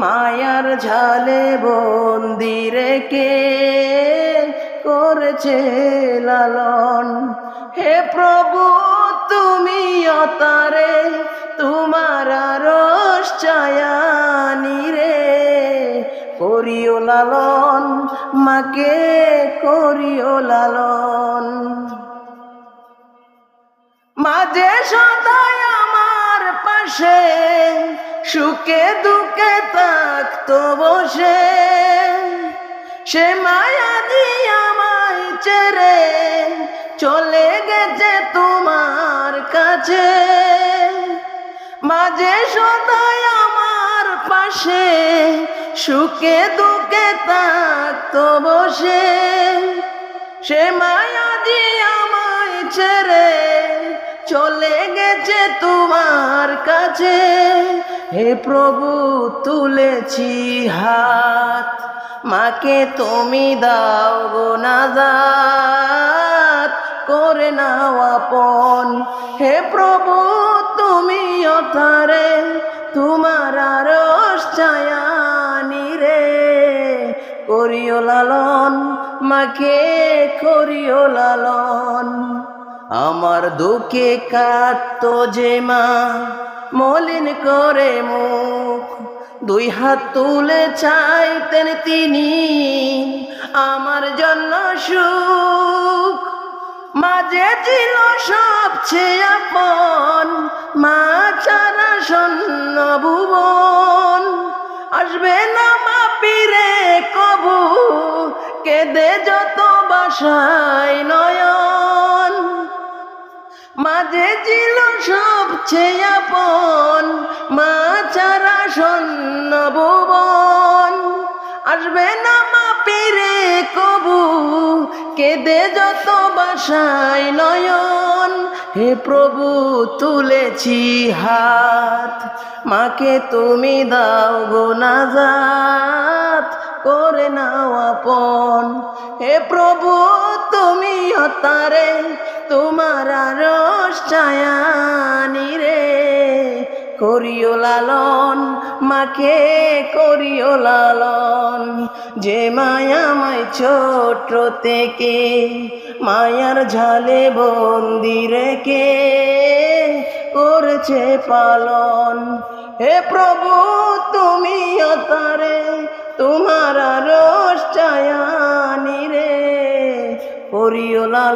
মায়ার ঝালে বন্দি রেখে করেছে লালন। হে প্রভু তুমি অতারে তোমার আরশ ছায়ানি রে, করিও লালন মাকে করিও লালন। মাঝে সদাই আমার পাশে সুখে দুঃখে থাকতো বসে, সে মায়া দিয়ে আমায় ছেড়ে চলে গেছে তোমার কাছে। মাঝে সদাই আমার পাশে সুখে দুঃখে থাকতো বসে, সে মায়া দিয়ে আমায় ছেড়ে চলে গেছে তোমার কাছে। হে প্রভু তুলেছি হাত, মাকে তুমি দাও গো নাজাত, করে নাও আপন। হে প্রভু তুমি অতারে তোমার আরশ ছায়ানি রে, করিও লালন মাকে করিও লালন। আমার দুঃখে কাঁদতো যে মা মলিন করে মুখ, দুই হাত তুলে চাইতেন তিনি আমার জন্য সুখ। মাঝে ছিল সবচেয়ে আপন, মা ছাড়া শূন্য ভুবন। আসবে না মা ফিরে কবু, কেঁদে যত বাসায় নয়ন। মাঝে ছিল সবচেয়ে আপন, মা ছাড়া শূন্য ভুবন। আসবে না মা ফিরে কবু, কেঁদে যত বাসায় নয়ন। হে প্রভু তুলেছি হাত, মাকে তুমি দাও গো নাজাত, করে নাও আপন। হে প্রভু তুমি অতারে তোমার আরশ ছায়ানি রে, করিও লালন মাকে করিও লালন। যে মায়া আমায় ছোট থেকে মায়ার ঝালে বন্দি রেখে করেছে পালন। হে প্রভু তুমি অতারে তোমার আরশ ছায়ানি রে, করিও লালন।